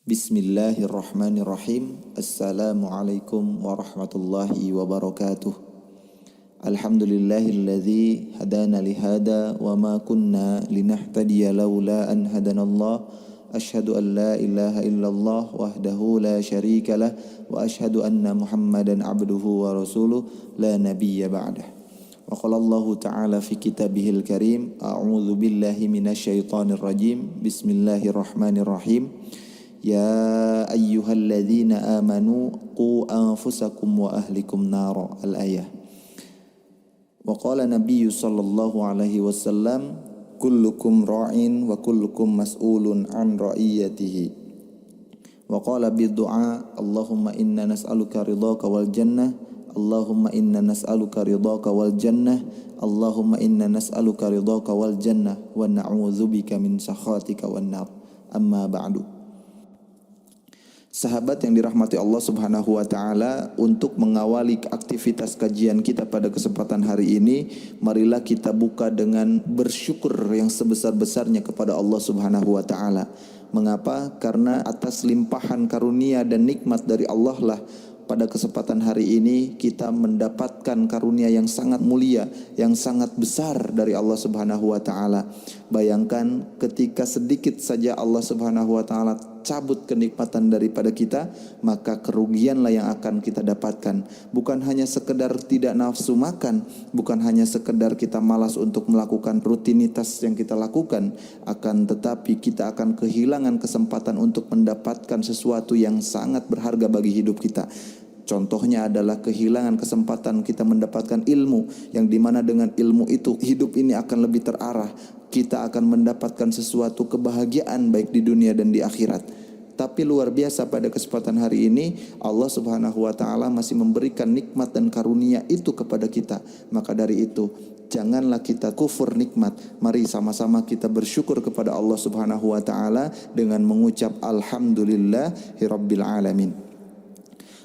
Bismillahirrahmanirrahim. Assalamualaikum warahmatullahi wabarakatuh. Alhamdulillahilladzi hadana lihada wa ma kunna linahtadiya laula an hadanallah. Asyhadu an la ilaha illallah wahdahu la syarika lah wa asyhadu anna Muhammadan abduhu wa rasuluh la nabiyya ba'dah. Wa qala Allah ta'ala fi kitabihil karim, a'udzu billahi minasyaitonir rajim. Bismillahirrahmanirrahim. Ya ayyuhalladzina amanu qu anfusakum wa ahlikum nara. Al-ayah. Wa qala Nabi sallallahu alaihi wasallam, kullukum ra'in wa kullukum mas'ulun an ra'iyatihi. Wa qala bidu'a, Allahumma inna nas'aluka ridhaka wal jannah. Allahumma inna nas'aluka ridhaka wal jannah. Allahumma inna nas'aluka ridhaka wal jannah wa na'udzubika min sakhatika wan nar. Amma ba'du. Sahabat yang dirahmati Allah Subhanahu wa taala, untuk mengawali aktivitas kajian kita pada kesempatan hari ini, marilah kita buka dengan bersyukur yang sebesar-besarnya kepada Allah Subhanahu wa taala. Mengapa? Karena atas limpahan karunia dan nikmat dari Allah lah pada kesempatan hari ini kita mendapatkan karunia yang sangat mulia, yang sangat besar dari Allah Subhanahu wa taala. Bayangkan ketika sedikit saja Allah Subhanahu wa taala cabut kenikmatan daripada kita, maka kerugianlah yang akan kita dapatkan. Bukan hanya sekedar tidak nafsu makan, bukan hanya sekedar kita malas untuk melakukan rutinitas yang kita lakukan, akan tetapi kita akan kehilangan kesempatan untuk mendapatkan sesuatu yang sangat berharga bagi hidup kita. Contohnya adalah kehilangan kesempatan kita mendapatkan ilmu, yang dimana dengan ilmu itu hidup ini akan lebih terarah. Kita akan mendapatkan sesuatu kebahagiaan baik di dunia dan di akhirat. Tapi luar biasa pada kesempatan hari ini Allah Subhanahu wa taala masih memberikan nikmat dan karunia itu kepada kita. Maka dari itu janganlah kita kufur nikmat. Mari sama-sama kita bersyukur kepada Allah Subhanahu wa taala dengan mengucap alhamdulillahirabbil alamin.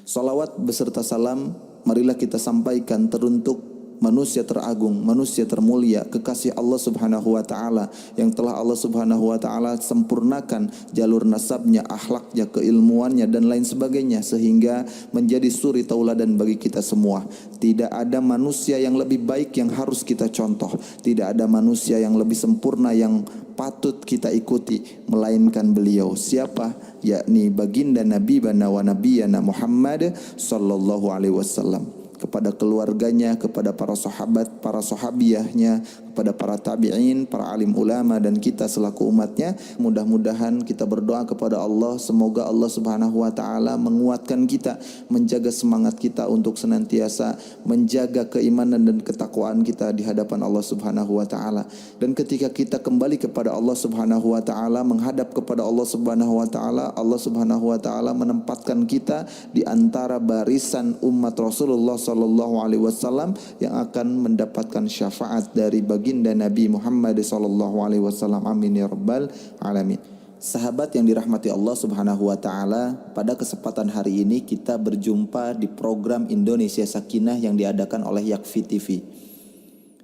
Salawat beserta salam marilah kita sampaikan teruntuk manusia teragung, manusia termulia, kekasih Allah Subhanahu wa taala, yang telah Allah Subhanahu wa taala sempurnakan jalur nasabnya, akhlaknya, keilmuannya dan lain sebagainya, sehingga menjadi suri tauladan bagi kita semua. Tidak ada manusia yang lebih baik yang harus kita contoh, tidak ada manusia yang lebih sempurna yang patut kita ikuti melainkan beliau. Siapa? Yakni baginda Nabi wa nabiyana Muhammad sallallahu alaihi wasallam. Kepada keluarganya, kepada para sahabat, para sahabiyahnya, kepada para tabi'in, para alim ulama dan kita selaku umatnya, mudah-mudahan kita berdoa kepada Allah, semoga Allah Subhanahu wa taala menguatkan kita, menjaga semangat kita untuk senantiasa menjaga keimanan dan ketakwaan kita di hadapan Allah Subhanahu wa taala. Dan ketika kita kembali kepada Allah Subhanahu wa taala, menghadap kepada Allah Subhanahu wa taala, Allah Subhanahu wa taala menempatkan kita di antara barisan umat Rasulullah sallallahu alaihi wasallam yang akan mendapatkan syafaat dari baginda Nabi Muhammad sallallahu alaihi wasallam. Amin ya rabbal alamin. Sahabat yang dirahmati Allah Subhanahu wa taala, pada kesempatan hari ini kita berjumpa di program Indonesia Sakinah yang diadakan oleh Yakfi TV.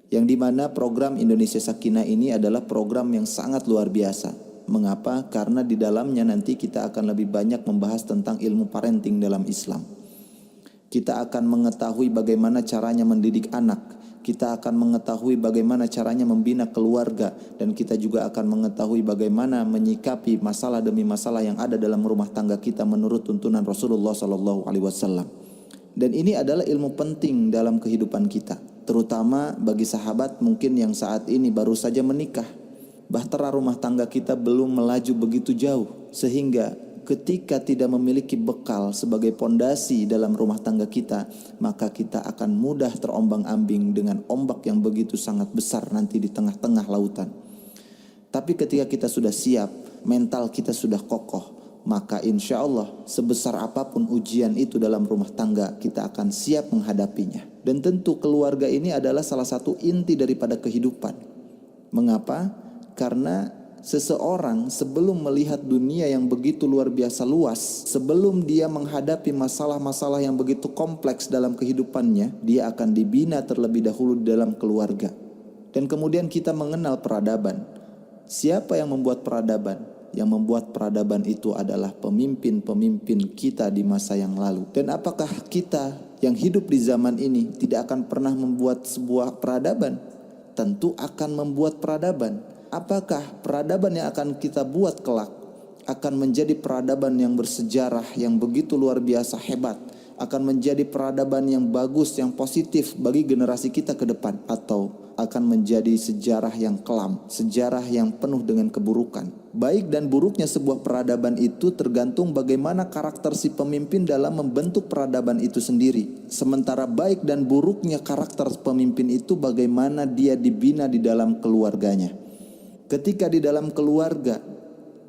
Yang dimana program Indonesia Sakinah ini adalah program yang sangat luar biasa. Mengapa? Karena di dalamnya nanti kita akan lebih banyak membahas tentang ilmu parenting dalam Islam. Kita akan mengetahui bagaimana caranya mendidik anak. Kita akan mengetahui bagaimana caranya membina keluarga. Dan kita juga akan mengetahui bagaimana menyikapi masalah demi masalah yang ada dalam rumah tangga kita menurut tuntunan Rasulullah SAW. Dan ini adalah ilmu penting dalam kehidupan kita, terutama bagi sahabat mungkin yang saat ini baru saja menikah. Bahtera rumah tangga kita belum melaju begitu jauh, sehingga ketika tidak memiliki bekal sebagai pondasi dalam rumah tangga kita, maka kita akan mudah terombang-ambing dengan ombak yang begitu sangat besar nanti di tengah-tengah lautan. Tapi ketika kita sudah siap, mental kita sudah kokoh, maka insya Allah sebesar apapun ujian itu dalam rumah tangga, kita akan siap menghadapinya. Dan tentu keluarga ini adalah salah satu inti daripada kehidupan. Mengapa? Karena seseorang sebelum melihat dunia yang begitu luar biasa luas, sebelum dia menghadapi masalah-masalah yang begitu kompleks dalam kehidupannya, dia akan dibina terlebih dahulu dalam keluarga. Dan kemudian kita mengenal peradaban. Siapa yang membuat peradaban? Yang membuat peradaban itu adalah pemimpin-pemimpin kita di masa yang lalu. Dan apakah kita yang hidup di zaman ini tidak akan pernah membuat sebuah peradaban? Tentu akan membuat peradaban. Apakah peradaban yang akan kita buat kelak akan menjadi peradaban yang bersejarah, yang begitu luar biasa hebat, akan menjadi peradaban yang bagus, yang positif bagi generasi kita ke depan, atau akan menjadi sejarah yang kelam, sejarah yang penuh dengan keburukan? Baik dan buruknya sebuah peradaban itu tergantung bagaimana karakter si pemimpin dalam membentuk peradaban itu sendiri. Sementara baik dan buruknya karakter pemimpin itu bagaimana dia dibina di dalam keluarganya. Ketika di dalam keluarga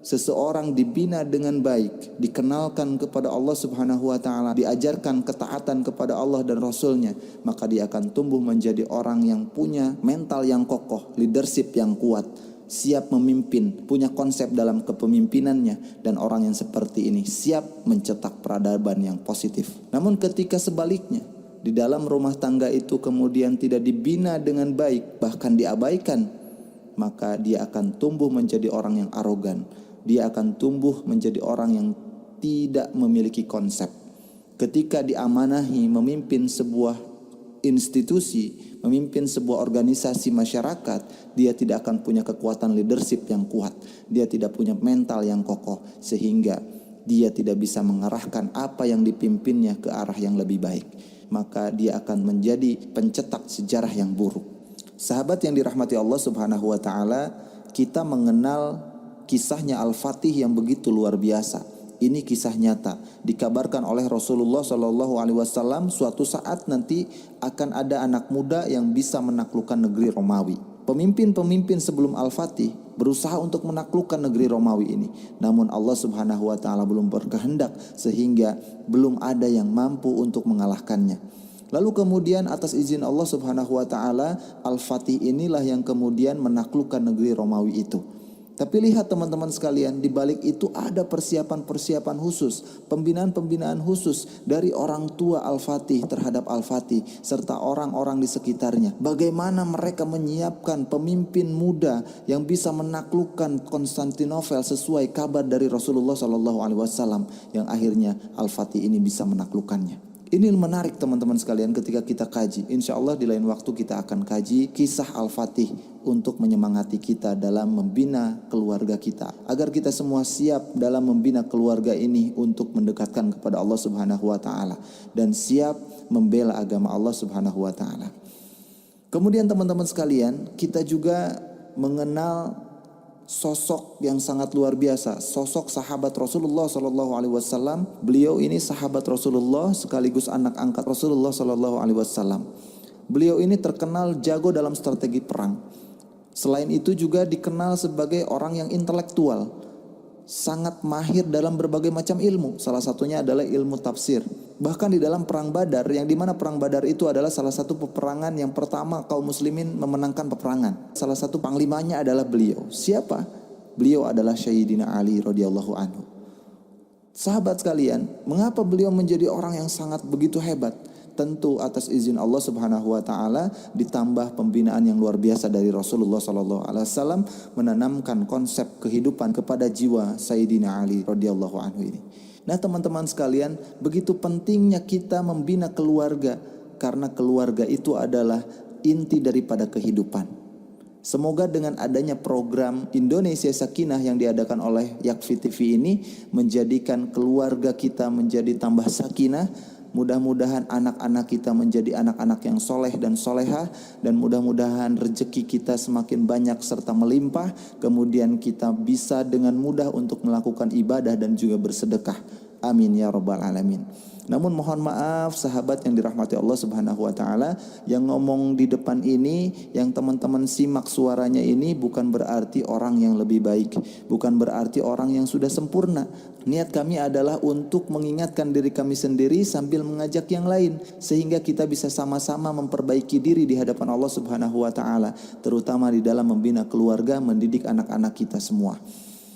seseorang dibina dengan baik, dikenalkan kepada Allah Subhanahu wa taala, diajarkan ketaatan kepada Allah dan Rasulnya, maka dia akan tumbuh menjadi orang yang punya mental yang kokoh, leadership yang kuat, siap memimpin, punya konsep dalam kepemimpinannya, dan orang yang seperti ini siap mencetak peradaban yang positif. Namun ketika sebaliknya, di dalam rumah tangga itu kemudian tidak dibina dengan baik, bahkan diabaikan, maka dia akan tumbuh menjadi orang yang arogan. Dia akan tumbuh menjadi orang yang tidak memiliki konsep. Ketika diamanahi memimpin sebuah institusi, memimpin sebuah organisasi masyarakat, dia tidak akan punya kekuatan leadership yang kuat. Dia tidak punya mental yang kokoh, sehingga dia tidak bisa mengarahkan apa yang dipimpinnya ke arah yang lebih baik. Maka dia akan menjadi pencetak sejarah yang buruk. Sahabat yang dirahmati Allah Subhanahu wa taala, kita mengenal kisahnya Al-Fatih yang begitu luar biasa. Ini kisah nyata, dikabarkan oleh Rasulullah SAW, suatu saat nanti akan ada anak muda yang bisa menaklukkan negeri Romawi. Pemimpin-pemimpin sebelum Al-Fatih berusaha untuk menaklukkan negeri Romawi ini. Namun Allah Subhanahu wa taala belum berkehendak, sehingga belum ada yang mampu untuk mengalahkannya. Lalu kemudian atas izin Allah Subhanahu wa taala, Al-Fatih inilah yang kemudian menaklukkan negeri Romawi itu. Tapi lihat teman-teman sekalian, di balik itu ada persiapan-persiapan khusus, pembinaan-pembinaan khusus dari orang tua Al-Fatih terhadap Al-Fatih serta orang-orang di sekitarnya. Bagaimana mereka menyiapkan pemimpin muda yang bisa menaklukkan Konstantinopel sesuai kabar dari Rasulullah SAW, yang akhirnya Al-Fatih ini bisa menaklukkannya. Ini menarik teman-teman sekalian ketika kita kaji. Insya Allah di lain waktu kita akan kaji kisah Al-Fatih untuk menyemangati kita dalam membina keluarga kita, agar kita semua siap dalam membina keluarga ini untuk mendekatkan kepada Allah Subhanahu wa taala dan siap membela agama Allah Subhanahu wa taala. Kemudian teman-teman sekalian, kita juga mengenal sosok yang sangat luar biasa, sosok sahabat Rasulullah SAW. Beliau ini sahabat Rasulullah sekaligus anak angkat Rasulullah SAW. Beliau ini terkenal jago dalam strategi perang. Selain itu juga dikenal sebagai orang yang intelektual, sangat mahir dalam berbagai macam ilmu. Salah satunya adalah ilmu tafsir. Bahkan di dalam perang Badar, yang dimana perang Badar itu adalah salah satu peperangan yang pertama kaum muslimin memenangkan peperangan. Salah satu panglimanya adalah beliau. Siapa? Beliau adalah Sayyidina Ali radhiyallahu anhu. Sahabat sekalian, mengapa beliau menjadi orang yang sangat begitu hebat? Tentu atas izin Allah Subhanahu wa taala, ditambah pembinaan yang luar biasa dari Rasulullah SAW, menanamkan konsep kehidupan kepada jiwa Sayyidina Ali radhiyallahu anhu ini. Nah teman-teman sekalian, begitu pentingnya kita membina keluarga, karena keluarga itu adalah inti daripada kehidupan. Semoga dengan adanya program Indonesia Sakinah yang diadakan oleh Yakfi TV ini menjadikan keluarga kita menjadi tambah sakinah. Mudah-mudahan anak-anak kita menjadi anak-anak yang soleh dan solehah, dan mudah-mudahan rezeki kita semakin banyak serta melimpah. Kemudian kita bisa dengan mudah untuk melakukan ibadah dan juga bersedekah. Amin ya rabbal alamin. Namun mohon maaf sahabat yang dirahmati Allah Subhanahu wa taala, yang ngomong di depan ini, yang teman-teman simak suaranya ini bukan berarti orang yang lebih baik, bukan berarti orang yang sudah sempurna. Niat kami adalah untuk mengingatkan diri kami sendiri sambil mengajak yang lain, sehingga kita bisa sama-sama memperbaiki diri di hadapan Allah Subhanahu wa taala, terutama di dalam membina keluarga, mendidik anak-anak kita semua.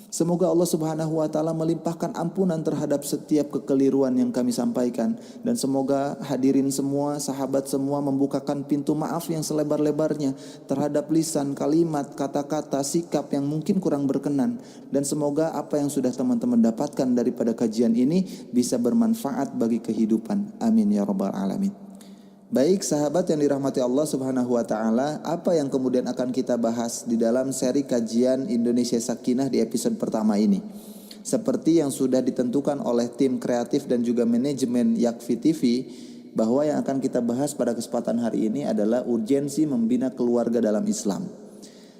Semoga Allah Subhanahu wa taala melimpahkan ampunan terhadap setiap kekeliruan yang kami sampaikan, dan semoga hadirin semua, sahabat semua membukakan pintu maaf yang selebar-lebarnya terhadap lisan, kalimat, kata-kata, sikap yang mungkin kurang berkenan, dan semoga apa yang sudah teman-teman dapatkan daripada kajian ini bisa bermanfaat bagi kehidupan. Amin ya rabbal alamin. Baik sahabat yang dirahmati Allah Subhanahu wa taala, apa yang kemudian akan kita bahas di dalam seri kajian Indonesia Sakinah di episode pertama ini? Seperti yang sudah ditentukan oleh tim kreatif dan juga manajemen Yakfi TV, bahwa yang akan kita bahas pada kesempatan hari ini adalah urgensi membina keluarga dalam Islam.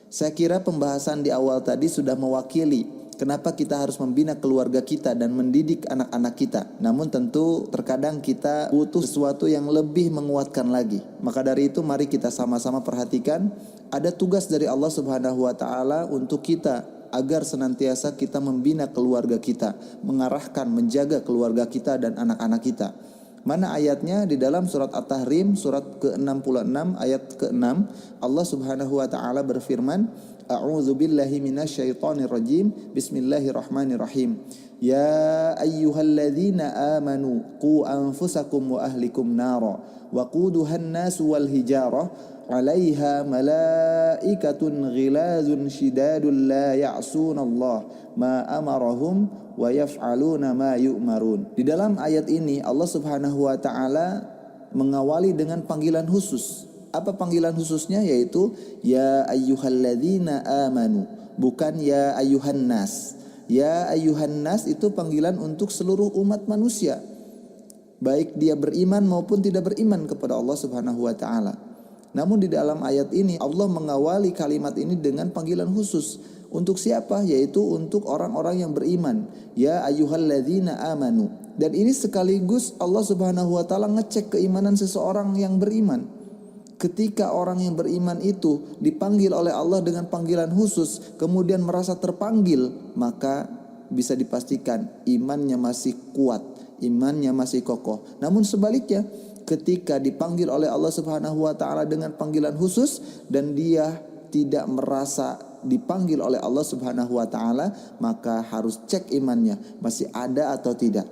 Saya kira pembahasan di awal tadi sudah mewakili kenapa kita harus membina keluarga kita dan mendidik anak-anak kita. Namun tentu terkadang kita butuh sesuatu yang lebih menguatkan lagi. Maka dari itu mari kita sama-sama perhatikan, ada tugas dari Allah Subhanahu wa taala untuk kita agar senantiasa kita membina keluarga kita, mengarahkan, menjaga keluarga kita dan anak-anak kita. Mana ayatnya? Di dalam surat At-Tahrim surat ke-66 ayat ke-6, Allah Subhanahu wa taala berfirman, A'udzu billahi minasyaitonir rajim. Bismillahirrahmanirrahim. Ya ayyuhalladzina amanu qu anfusakum wa ahlikum nara wa quduhan nasu wal hijarah 'alaiha malaikatun ghilazun shidadun la ya'sunallah ma amarahum wa yaf'aluna ma yu'marun. Di dalam ayat ini Allah Subhanahu wa taala mengawali dengan panggilan khusus. Apa panggilan khususnya? Yaitu ya ayyuhalladzina amanu, bukan ya ayyuhan nas. Ya ayyuhan nas itu panggilan untuk seluruh umat manusia, baik dia beriman maupun tidak beriman kepada Allah Subhanahu wa taala. Namun di dalam ayat ini Allah mengawali kalimat ini dengan panggilan khusus. Untuk siapa? Yaitu untuk orang-orang yang beriman. Ya ayyuhalladzina amanu. Dan ini sekaligus Allah Subhanahu wa taala ngecek keimanan seseorang yang beriman. Ketika orang yang beriman itu dipanggil oleh Allah dengan panggilan khusus, kemudian merasa terpanggil, maka bisa dipastikan imannya masih kuat, imannya masih kokoh. Namun sebaliknya, ketika dipanggil oleh Allah Subhanahu wa taala dengan panggilan khusus dan dia tidak merasa dipanggil oleh Allah Subhanahu wa taala, maka harus cek imannya masih ada atau tidak.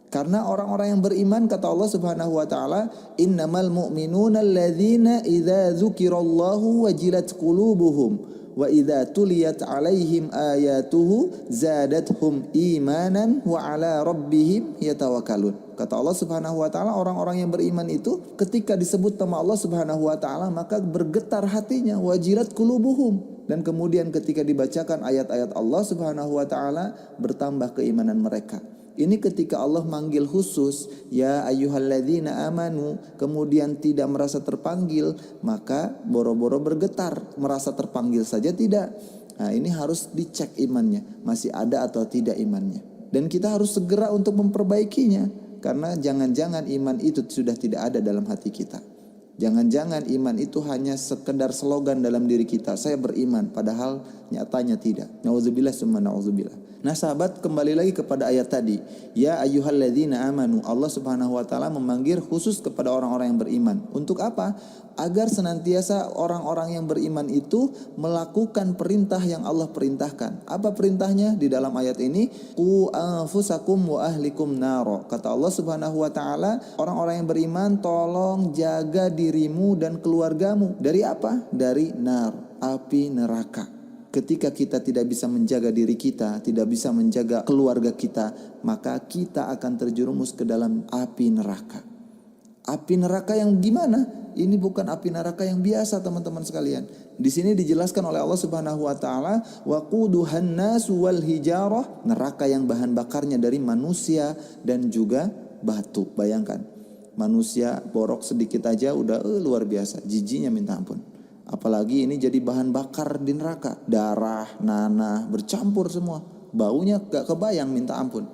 Karena orang-orang yang beriman, kata Allah Subhanahu wa taala, innamal mu'minuna alladzina idza dzukirallahu wajilat qulubuhum wa idza tuliyat alaihim ayatuhu zadatuhum imanan wa ala rabbihim yatawakkalun. Kata Allah Subhanahu wa taala, orang-orang yang beriman itu ketika disebut nama Allah Subhanahu wa taala maka bergetar hatinya, wajilat qulubuhum. Dan kemudian ketika dibacakan ayat-ayat Allah Subhanahu wa taala bertambah keimanan mereka. Ini ketika Allah manggil khusus, ya ayyuhalladzina amanu, kemudian tidak merasa terpanggil, maka boro-boro bergetar, merasa terpanggil saja tidak. Nah, ini harus dicek imannya, masih ada atau tidak imannya. Dan kita harus segera untuk memperbaikinya, karena jangan-jangan iman itu sudah tidak ada dalam hati kita. Jangan-jangan iman itu hanya sekedar slogan dalam diri kita, saya beriman, padahal nyatanya tidak. Nauzubillah summa nauzubillah. Nah sahabat, kembali lagi kepada ayat tadi. Ya ayyuhalladzina amanu. Allah Subhanahu wa taala memanggil khusus kepada orang-orang yang beriman. Untuk apa? Agar senantiasa orang-orang yang beriman itu melakukan perintah yang Allah perintahkan. Apa perintahnya? Di dalam ayat ini, qu anfusakum wa ahlikum naro. Kata Allah Subhanahu wa taala, orang-orang yang beriman tolong jaga dirimu dan keluargamu. Dari apa? Dari nar, api neraka. Ketika kita tidak bisa menjaga diri kita, tidak bisa menjaga keluarga kita, maka kita akan terjerumus ke dalam api neraka. Api neraka yang gimana? Ini bukan api neraka yang biasa, teman-teman sekalian. Di sini dijelaskan oleh Allah Subhanahu wa taala, waquduhan nasu wal hijarah, neraka yang bahan bakarnya dari manusia dan juga batu. Bayangkan, manusia borok sedikit aja udah luar biasa, jijinya minta ampun. Apalagi ini jadi bahan bakar di neraka. Darah, nanah, bercampur semua. Baunya gak kebayang, minta ampun.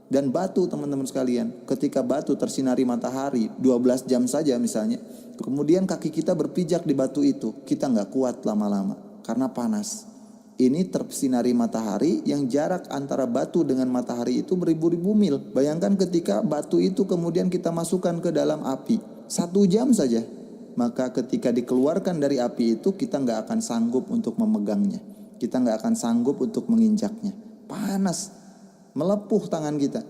Dan batu, teman-teman sekalian, ketika batu tersinari matahari 12 jam saja misalnya, kemudian kaki kita berpijak di batu itu, kita gak kuat lama-lama karena panas. Ini tersinari matahari yang jarak antara batu dengan matahari itu beribu-ribu mil. Bayangkan ketika batu itu kemudian kita masukkan ke dalam api 1 jam saja, maka ketika dikeluarkan dari api itu kita nggak akan sanggup untuk memegangnya. Kita nggak akan sanggup untuk menginjaknya. Panas, melepuh tangan kita.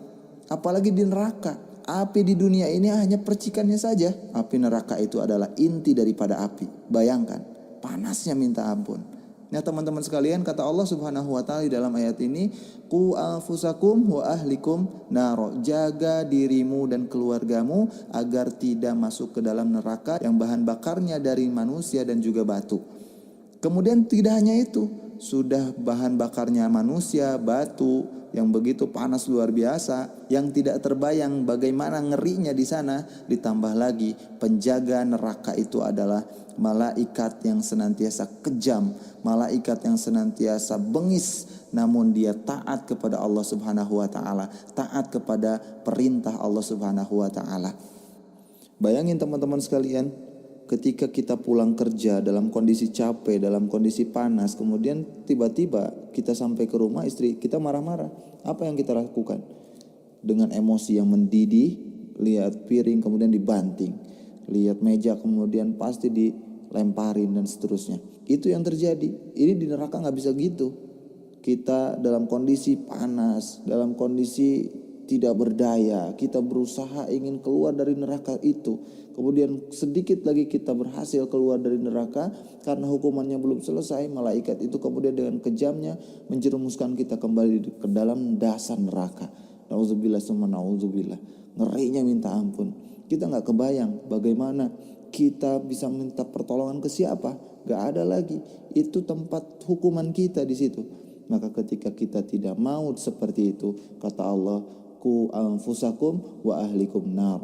Apalagi di neraka. Api di dunia ini hanya percikannya saja. Api neraka itu adalah inti daripada api. Bayangkan, panasnya minta ampun. Nah teman-teman sekalian, kata Allah Subhanahu wa taala di dalam ayat ini, qu anfusakum wa ahlikum naro, jaga dirimu dan keluargamu agar tidak masuk ke dalam neraka yang bahan bakarnya dari manusia dan juga batu. Kemudian tidak hanya itu, sudah bahan bakarnya manusia, batu yang begitu panas luar biasa, yang tidak terbayang bagaimana ngerinya di sana, ditambah lagi penjaga neraka itu adalah malaikat yang senantiasa kejam, malaikat yang senantiasa bengis, namun dia taat kepada Allah Subhanahu wa taala, taat kepada perintah Allah Subhanahu wa taala. Bayangin teman-teman sekalian, ketika kita pulang kerja dalam kondisi capek, dalam kondisi panas, kemudian tiba-tiba kita sampai ke rumah, istri kita marah-marah. Apa yang kita lakukan? Dengan emosi yang mendidih, lihat piring kemudian dibanting, lihat meja kemudian pasti dilemparin dan seterusnya. Itu yang terjadi. Ini di neraka nggak bisa gitu. Kita dalam kondisi panas, dalam kondisi tidak berdaya, kita berusaha ingin keluar dari neraka itu. Kemudian sedikit lagi kita berhasil keluar dari neraka, karena hukumannya belum selesai, malaikat itu kemudian dengan kejamnya menjerumuskan kita kembali ke dalam dasar neraka. Nauzubillah summa nauzubillah. Ngerinya minta ampun. Kita nggak kebayang bagaimana kita bisa minta pertolongan ke siapa. Gak ada lagi. Itu tempat hukuman kita di situ. Maka ketika kita tidak mau seperti itu, kata Allah, qu anfusakum wa ahlikum nar,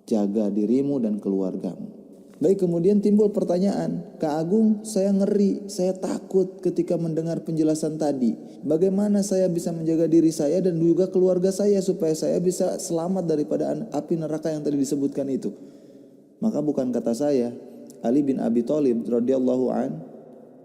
jaga dirimu dan keluargamu. Baik, kemudian timbul pertanyaan, Kak Agung, saya ngeri, saya takut ketika mendengar penjelasan tadi. Bagaimana saya bisa menjaga diri saya dan juga keluarga saya supaya saya bisa selamat daripada api neraka yang tadi disebutkan itu? Maka bukan kata saya, Ali bin Abi Thalib radhiyallahu an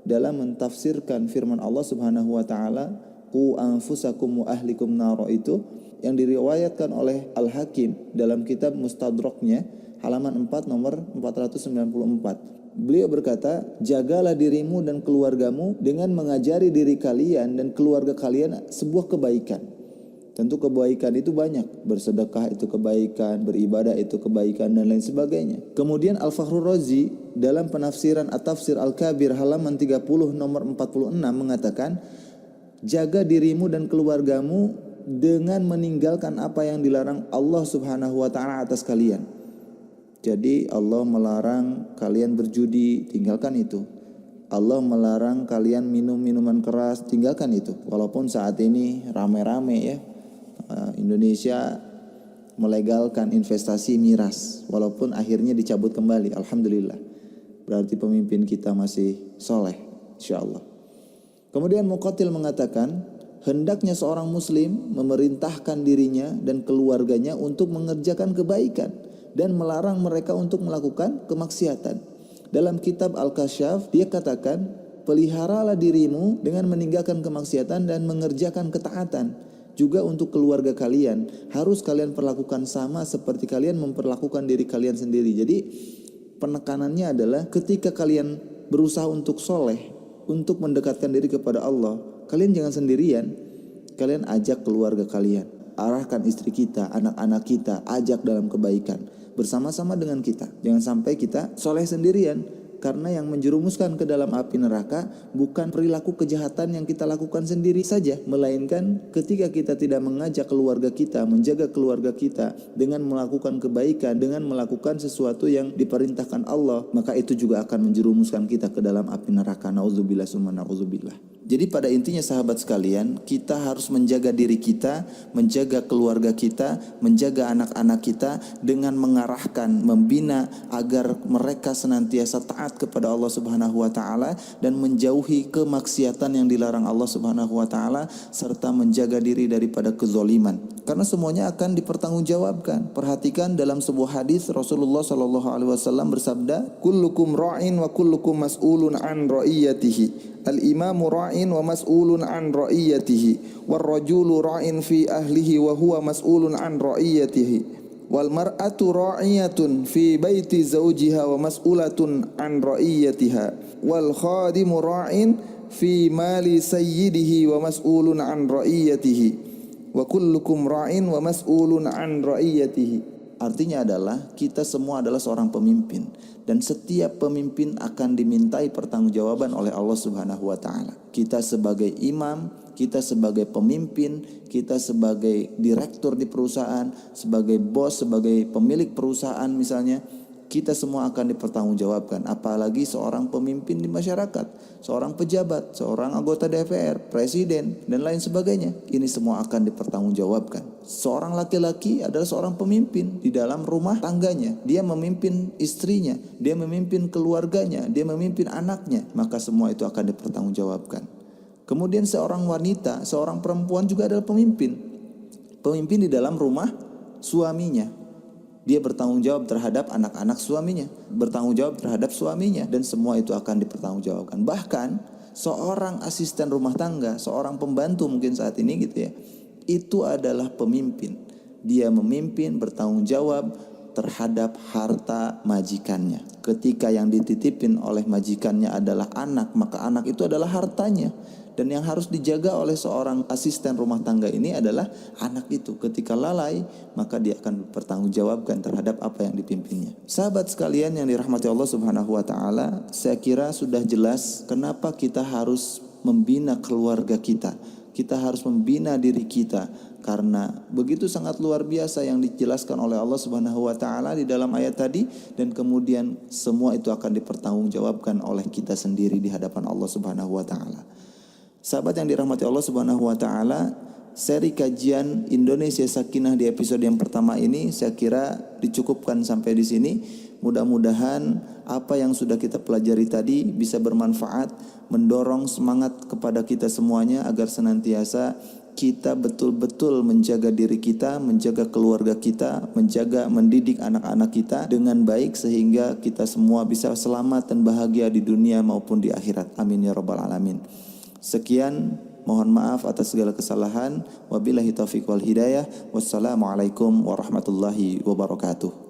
dalam mentafsirkan firman Allah Subhanahu wa taala, qu anfusakum wa ahlikum nar, itu yang diriwayatkan oleh Al-Hakim dalam kitab Mustadraknya halaman 4 nomor 494. Beliau berkata, jagalah dirimu dan keluargamu dengan mengajari diri kalian dan keluarga kalian sebuah kebaikan. Tentu kebaikan itu banyak, bersedekah itu kebaikan, beribadah itu kebaikan, dan lain sebagainya. Kemudian Al-Fakhrur Razi dalam penafsiran At-Tafsir Al-Kabir halaman 30 nomor 46 mengatakan, jaga dirimu dan keluargamu dengan meninggalkan apa yang dilarang Allah Subhanahu wa taala atas kalian. Jadi Allah melarang kalian berjudi, tinggalkan itu. Allah melarang kalian minum minuman keras, tinggalkan itu. Walaupun saat ini rame-rame ya, Indonesia melegalkan investasi miras, walaupun akhirnya dicabut kembali, alhamdulillah. Berarti pemimpin kita masih soleh, insyaallah. Kemudian Muqatil mengatakan, hendaknya seorang muslim memerintahkan dirinya dan keluarganya untuk mengerjakan kebaikan dan melarang mereka untuk melakukan kemaksiatan. Dalam kitab Al-Kasyaf dia katakan, peliharalah dirimu dengan meninggalkan kemaksiatan dan mengerjakan ketaatan. Juga untuk keluarga kalian, harus kalian perlakukan sama seperti kalian memperlakukan diri kalian sendiri. Jadi penekanannya adalah ketika kalian berusaha untuk soleh, untuk mendekatkan diri kepada Allah, kalian jangan sendirian. Kalian ajak keluarga kalian, arahkan istri kita, anak-anak kita, ajak dalam kebaikan bersama-sama dengan kita. Jangan sampai kita soleh sendirian. Karena yang menjerumuskan ke dalam api neraka bukan perilaku kejahatan yang kita lakukan sendiri saja, melainkan ketika kita tidak mengajak keluarga kita, menjaga keluarga kita dengan melakukan kebaikan, dengan melakukan sesuatu yang diperintahkan Allah, maka itu juga akan menjerumuskan kita ke dalam api neraka. Nauzubillah summa nauzubillah. Jadi pada intinya sahabat sekalian, kita harus menjaga diri kita, menjaga keluarga kita, menjaga anak-anak kita dengan mengarahkan, membina agar mereka senantiasa taat kepada Allah Subhanahu wa taala dan menjauhi kemaksiatan yang dilarang Allah Subhanahu wa taala, serta menjaga diri daripada kezaliman. Karena semuanya akan dipertanggungjawabkan. Perhatikan dalam sebuah hadis Rasulullah sallallahu alaihi wasallam bersabda, kullukum ra'in wa kullukum mas'ulun an ra'iyatihi. Al-imamu ra'in wa mas'ulun an ra'iyatihi. Wal rajulu ra'in fi ahlihi wa huwa mas'ulun an ra'iyatihi. Wal mar'atu ra'iyatun fi baiti zawjiha wa mas'ulatun an ra'iyatiha. Wal khadimu ra'in fi mali sayyidihi wa mas'ulun an ra'iyatihi wa kullukum ra'in wa mas'ulun an ra'iyatihi. Artinya adalah kita semua adalah seorang pemimpin dan setiap pemimpin akan dimintai pertanggungjawaban oleh Allah Subhanahu wa taala. Kita sebagai imam, kita sebagai pemimpin, kita sebagai direktur di perusahaan, sebagai bos, sebagai pemilik perusahaan misalnya, kita semua akan dipertanggungjawabkan. Apalagi seorang pemimpin di masyarakat, seorang pejabat, seorang anggota DPR, presiden, dan lain sebagainya. Ini semua akan dipertanggungjawabkan. Seorang laki-laki adalah seorang pemimpin di dalam rumah tangganya. Dia memimpin istrinya, dia memimpin keluarganya, dia memimpin anaknya. Maka semua itu akan dipertanggungjawabkan. Kemudian seorang wanita, seorang perempuan juga adalah pemimpin. Pemimpin di dalam rumah suaminya. Dia bertanggung jawab terhadap anak-anak suaminya, bertanggung jawab terhadap suaminya, dan semua itu akan dipertanggungjawabkan. Bahkan seorang asisten rumah tangga, seorang pembantu mungkin saat ini gitu ya, itu adalah pemimpin. Dia memimpin, bertanggung jawab terhadap harta majikannya. Ketika yang dititipin oleh majikannya adalah anak, maka anak itu adalah hartanya. Dan yang harus dijaga oleh seorang asisten rumah tangga ini adalah anak itu. Ketika lalai, maka dia akan bertanggungjawabkan terhadap apa yang dipimpinnya. Sahabat sekalian yang dirahmati Allah Subhanahu wa taala, saya kira sudah jelas kenapa kita harus membina keluarga kita. Kita harus membina diri kita karena begitu sangat luar biasa yang dijelaskan oleh Allah Subhanahu wa taala di dalam ayat tadi, dan kemudian semua itu akan dipertanggungjawabkan oleh kita sendiri di hadapan Allah Subhanahu wa taala. Sahabat yang dirahmati Allah Subhanahu wa taala, seri kajian Indonesia Sakinah di episode yang pertama ini saya kira dicukupkan sampai di sini. Mudah-mudahan apa yang sudah kita pelajari tadi bisa bermanfaat, mendorong semangat kepada kita semuanya agar senantiasa kita betul-betul menjaga diri kita, menjaga keluarga kita, menjaga mendidik anak-anak kita dengan baik sehingga kita semua bisa selamat dan bahagia di dunia maupun di akhirat. Amin ya rabbal alamin. Sekian, mohon maaf atas segala kesalahan. Wabillahi taufiq wal hidayah. Wassalamualaikum warahmatullahi wabarakatuh.